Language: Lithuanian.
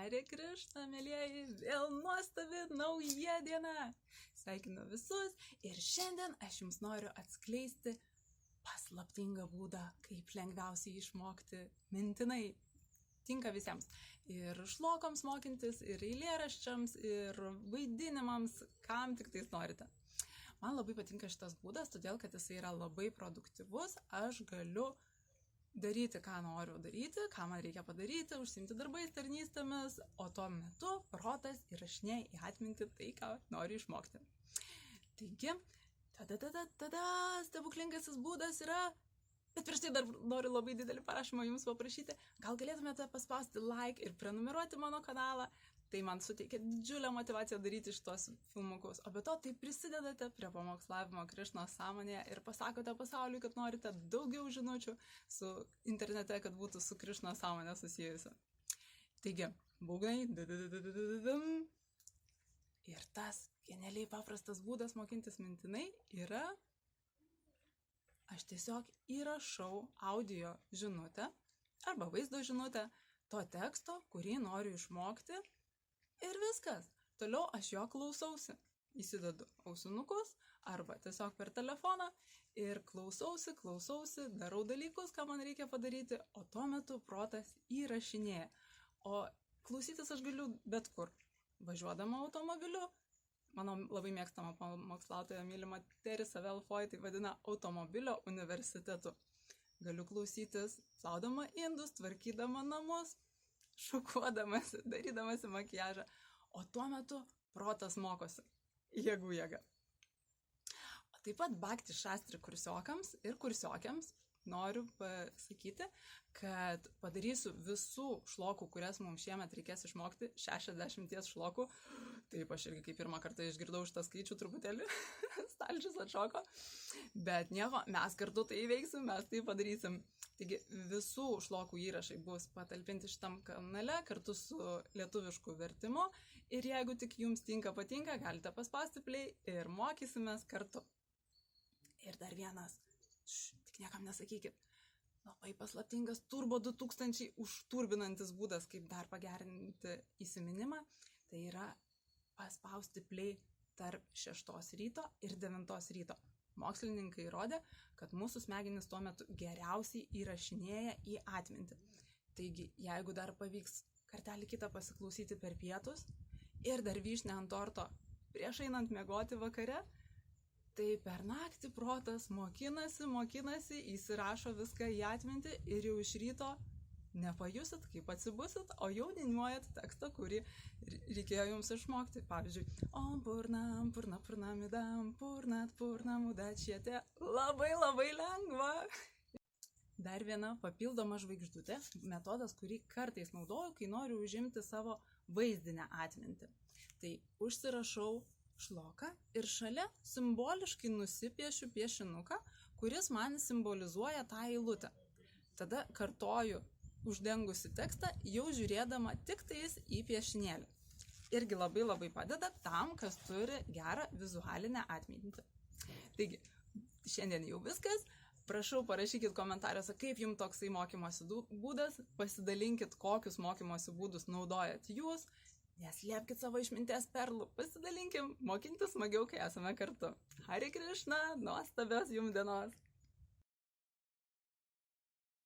Hare Krishna, mėlyjeji, vėl nuostabi nauja diena. Sveikinu visus ir šiandien aš jums noriu atskleisti paslaptingą būdą, kaip lengviausiai išmokti mintinai. Tinka visiems. Ir šlokoms mokintis, ir eilėraščiams, ir vaidinimams, kam tik tais norite. Man labai patinka šitas būdas, todėl kad jis yra labai produktyvus. Aš galiu daryti, ką noriu daryti, ką man reikia padaryti, užsiimti darbais, tarnystėmis, o tuo metu protas įrašinėja į atmintį tai, ką noriu išmokti. Taigi, stebuklingasis būdas yra, bet prieš tai dar noriu labai didelį parašymą jums paprašyti, gal galėtumėte paspausti like ir prenumeruoti mano kanalą, tai man suteikia didžiulę motivaciją daryti šitos filmukus, o be to tai prisidedate prie pamokslavimo Krišnos sąmonėje ir pasakote pasauliui, kad norite daugiau žinučių su internete, kad būtų su Krišnos sąmonė susijusi. Taigi, būgnai, ir tas genialiai paprastas būdas mokintis mintinai yra, aš tiesiog įrašau audio žinutę arba vaizdo žinutę to teksto, kurį noriu išmokti. Ir viskas. Toliau aš jo klausausi. Įsidedu ausinukus arba tiesiog per telefoną ir klausausi, darau dalykus, ką man reikia padaryti, o tuo metu protas įrašinėja. O klausytis aš galiu bet kur. Važiuodama automobiliu, mano labai mėgstama pamokslautoja mylima Teresa Velfoy tai vadina automobilio universitetu. Galiu klausytis, plaudama indus, tvarkydama namus, šukuodamasi, darydamasi makiažą, o tuo metu protas mokosi, jėga. O taip pat Bhakti Shastri kursiokams ir kursiokiams noriu pasakyti, kad padarysiu visų šlokų, kurias mums šiemet reikės išmokti, 60 šlokų. Taip, aš irgi kaip pirmą kartą išgirdau šitą skaičių truputėlį, stalčius atšoko, bet nieko, mes kartu tai įveiksim, mes tai padarysim. Taigi visų šlokų įrašai bus patalpinti šitam kanale kartu su lietuvišku vertimu ir jeigu tik jums patinka, galite paspausti play ir mokysimės kartu. Ir dar vienas, tik niekam nesakykit, labai paslaptingas Turbo 2000 užturbinantis būdas, kaip dar pagerinti įsiminimą, tai yra paspausti play tarp 6 ryto ir 9 ryto. Mokslininkai įrodė, kad mūsų smegenys tuo metu geriausiai įrašinėja į atmintį. Taigi, jeigu dar pavyks kartelį kitą pasiklausyti per pietus ir dar vyšnę ant torto prieš einant miegoti vakare, tai per naktį protas mokinasi, įsirašo viską į atmintį ir jau iš ryto nepajusit, kaip atsibusit, o jau niūniuojat tekstą, kurį reikėjo jums išmokti. Pavyzdžiui, Om Purnam Purna Purnamidam Purnat Purnamudachyate. Labai lengva. Dar viena papildoma žvaigždutė, metodas, kurį kartais naudoju, kai noriu užimti savo vaizdinę atmintį. Tai užsirašau šloką ir šalia simboliškai nusipiešiu piešinuką, kuris man simbolizuoja tą eilutę. Tada kartoju uždengusi tekstą, jau žiūrėdama tik tais į piešinėlį. Irgi labai padeda tam, kas turi gerą vizualinę atmintį. Taigi, šiandien jau viskas. Prašau, parašykit komentaruose, kaip jums toksai mokymosi būdas, pasidalinkit, kokius mokymosi būdus naudojat jūs, neslėpkit savo išminties perlų, pasidalinkim, mokintis smagiau, kai esame kartu. Hare Krishna, nuostabios jums dienos.